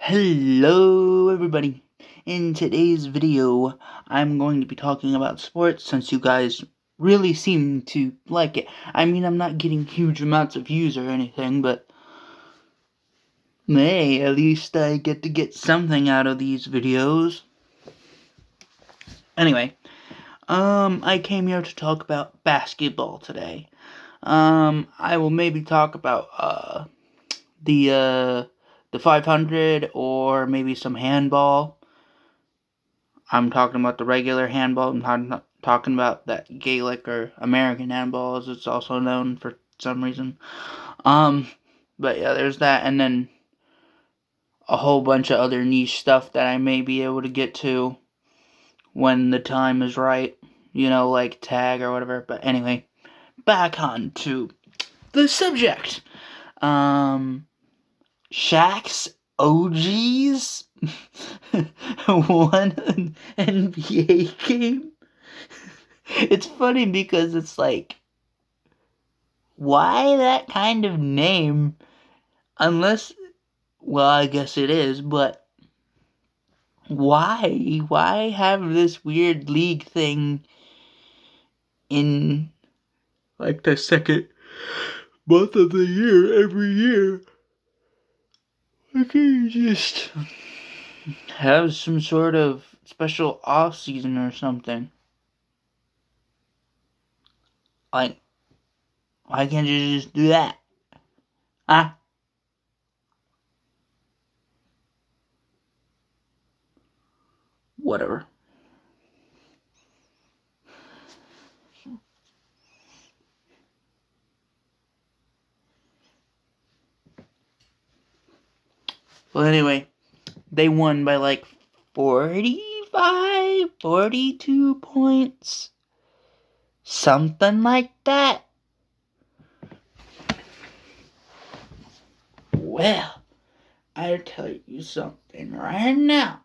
Hello everybody. In today's video, I'm going to be talking about sports since you guys really seem to like it. I mean, I'm not getting huge amounts of views or anything, but hey, at least I get to get something out of these videos. Anyway, I came here to talk about basketball today. I will maybe talk about the 500 or maybe some handball. I'm talking about the regular handball. I'm not talking about that Gaelic or American handball, as it's also known for some reason. But yeah, there's that, and then a whole bunch of other niche stuff that I may be able to get to when the time is right. Like tag or whatever. But anyway, back on to the subject. Shaq's OGs won an NBA game. It's funny because it's like, why that kind of name? Unless, well, I guess it is, but why? Why have this weird league thing in like the second month of the year every year? Why can't you just have some sort of special off season or something? Like, why can't you just do that? Huh? Whatever. Well, anyway, they won by like 45, 42 points. Something like that. Well, I'll tell you something right now.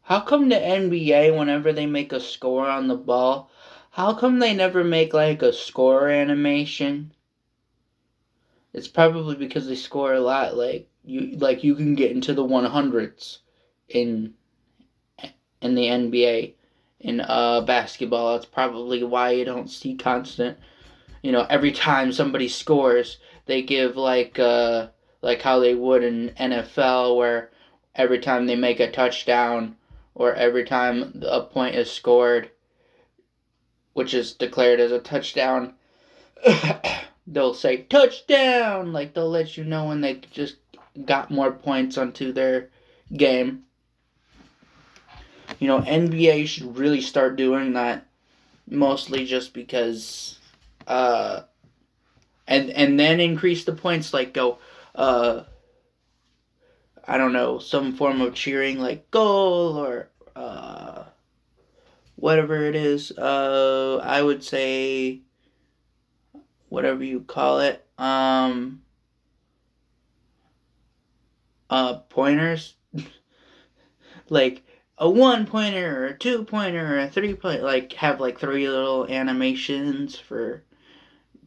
How come the NBA, whenever they make a score on the ball, how come they never make like a score animation? It's probably because they score a lot. You can get into the 100s in the NBA. In basketball, that's probably why you don't see constant. Every time somebody scores, they give like how they would in NFL, where every time they make a touchdown or every time a point is scored, which is declared as a touchdown, they'll say touchdown. Like they'll let you know when they just got more points onto their game. NBA should really start doing that, mostly just because and then increase the points, like go I don't know, some form of cheering, like goal or whatever it is. I would say whatever you call it. Pointers. Like a 1-pointer or a 2-pointer or a 3-point, like have like 3 little animations for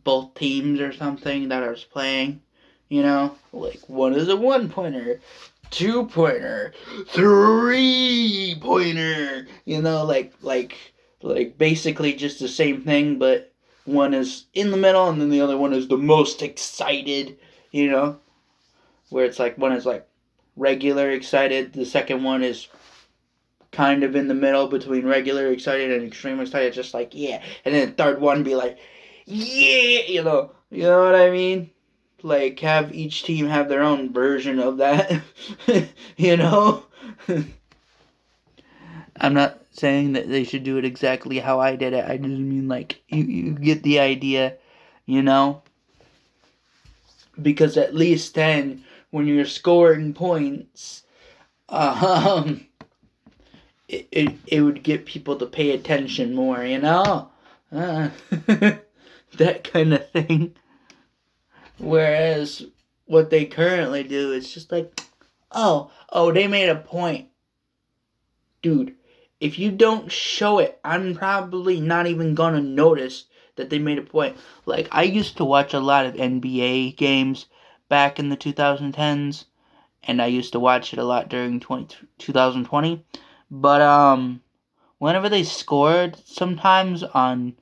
both teams or something that are playing. Like one is a 1-pointer, 2-pointer, 3-pointer. Like basically just the same thing, but one is in the middle and then the other one is the most excited. Where it's like one is like regular excited, the second one is kind of in the middle between regular excited and extreme excited, just like yeah, and then the third one be like yeah, you know what I mean? Like have each team have their own version of that. you know? I'm not saying that they should do it exactly how I did it. I just mean like you get the idea, you know? Because at least then when you're scoring points, it would get people to pay attention more, that kind of thing. Whereas what they currently do is just like, oh, they made a point. Dude, if you don't show it, I'm probably not even gonna notice that they made a point. Like, I used to watch a lot of NBA games back in the 2010s, and I used to watch it a lot during 2020. But whenever they scored, sometimes on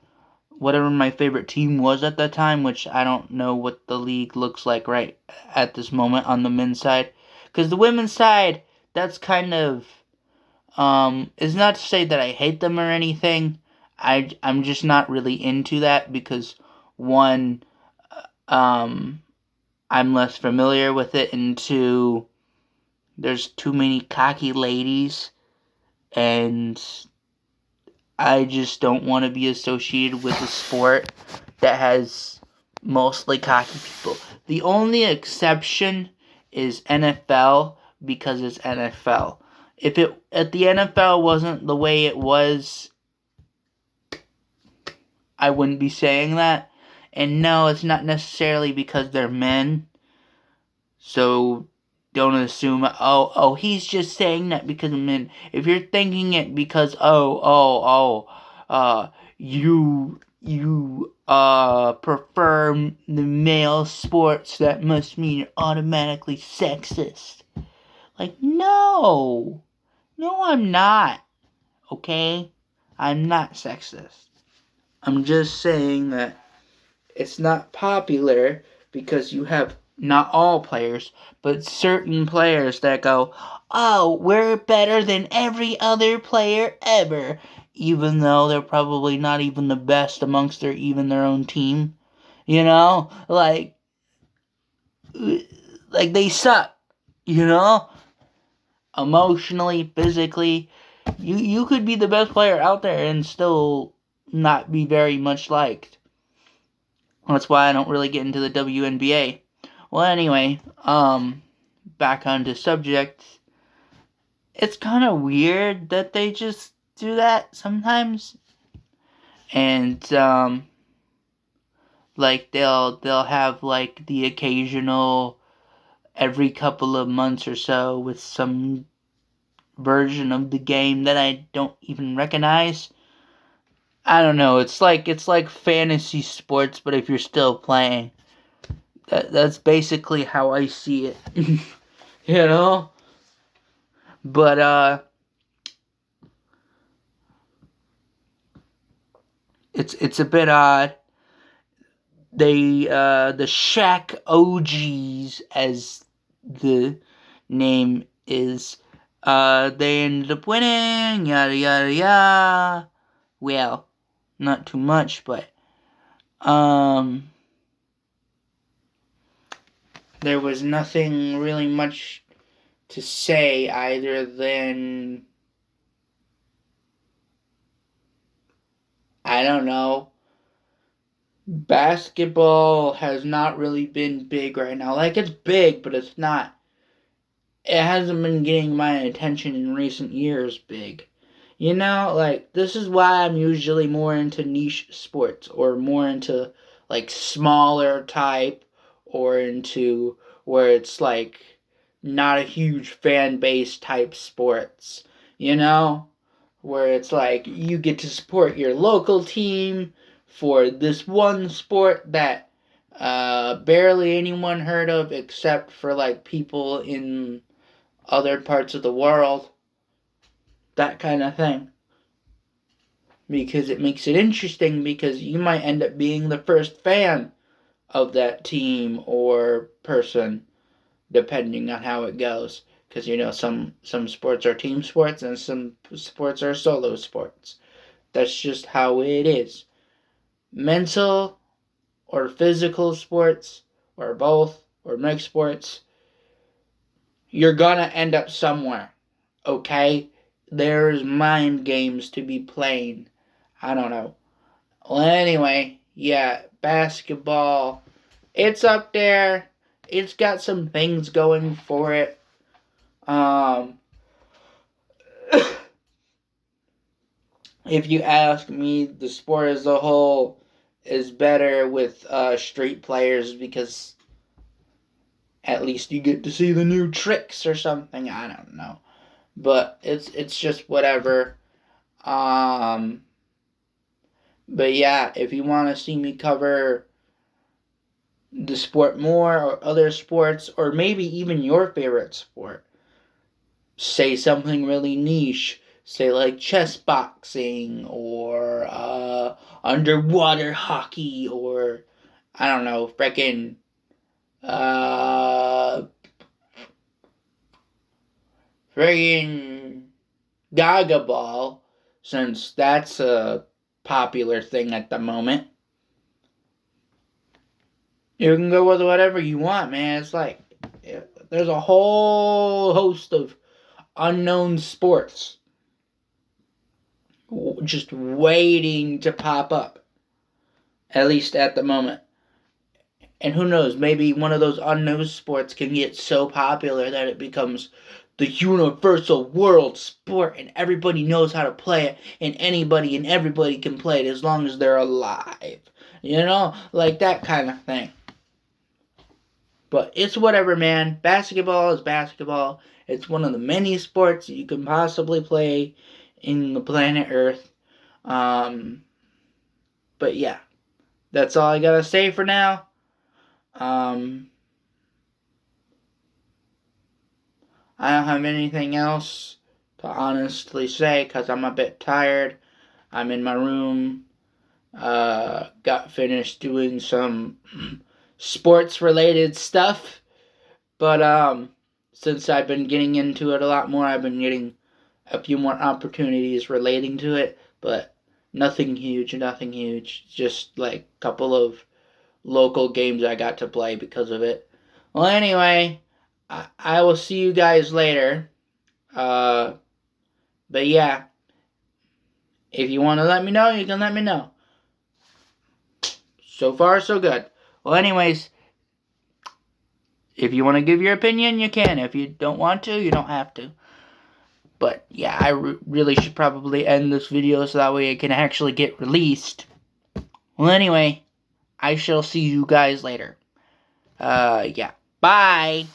whatever my favorite team was at that time, which I don't know what the league looks like right at this moment on the men's side, because the women's side, that's kind of it's not to say that I hate them or anything. I'm just not really into that because one, um, I'm less familiar with it, and two, there's too many cocky ladies, and I just don't want to be associated with a sport that has mostly cocky people. The only exception is NFL because it's NFL. If the NFL wasn't the way it was, I wouldn't be saying that. And no, it's not necessarily because they're men. So don't assume he's just saying that because of men. If you're thinking it because you prefer the male sports, that must mean you're automatically sexist. Like, no, I'm not. Okay, I'm not sexist. I'm just saying that it's not popular because you have not all players, but certain players that go, oh, we're better than every other player ever, even though they're probably not even the best amongst their own team. You know, like they suck. You know, emotionally, physically, you could be the best player out there and still not be very much liked. That's why I don't really get into the WNBA. Well, anyway, back onto subject. It's kind of weird that they just do that sometimes, and like they'll have like the occasional every couple of months or so with some version of the game that I don't even recognize. I don't know. It's like fantasy sports, but if you're still playing. That's basically how I see it. You know? But it's a bit odd. They the Shaq OGs, as the name is, they ended up winning, yada yada yada. Well, not too much, but there was nothing really much to say either than, I don't know, basketball has not really been big right now. Like, it's big, but it's not. It hasn't been getting my attention in recent years big. You know, like, this is why I'm usually more into niche sports or more into, like, smaller type or into where it's, like, not a huge fan base type sports. You know? Where it's like you get to support your local team for this one sport that barely anyone heard of except for like people in other parts of the world. That kind of thing. Because it makes it interesting because you might end up being the first fan of that team or person, depending on how it goes. Because you know some sports are team sports and some sports are solo sports. That's just how it is. Mental or physical sports or both or mixed sports, you're gonna end up somewhere. Okay? There's mind games to be played. I don't know. Well, anyway, yeah, basketball. It's up there. It's got some things going for it. If you ask me, the sport as a whole is better with street players because at least you get to see the new tricks or something. I don't know, but it's just whatever. Um, but yeah, if you want to see me cover the sport more, or other sports, or maybe even your favorite sport. Say something really niche. Say like chess boxing, or underwater hockey, or I don't know, freaking uh, friggin' Gaga Ball, since that's a popular thing at the moment. You can go with whatever you want, man. It's like there's a whole host of unknown sports just waiting to pop up, at least at the moment. And who knows, maybe one of those unknown sports can get so popular that it becomes the universal world sport and everybody knows how to play it, and anybody and everybody can play it as long as they're alive. You know, like that kind of thing. But it's whatever, man. Basketball is basketball. It's one of the many sports you can possibly play in the planet Earth. Um, but yeah, that's all I gotta say for now. Um, I don't have anything else to honestly say because I'm a bit tired. I'm in my room. Got finished doing some sports related stuff. But since I've been getting into it a lot more, I've been getting a few more opportunities relating to it. But nothing huge, nothing huge. Just like a couple of local games I got to play because of it. Well, anyway, I will see you guys later. But yeah, if you want to let me know, you can let me know. So far, so good. Well, anyways, if you want to give your opinion, you can. If you don't want to, you don't have to. But yeah, I really should probably end this video so that way it can actually get released. Well, anyway, I shall see you guys later. Yeah. Bye.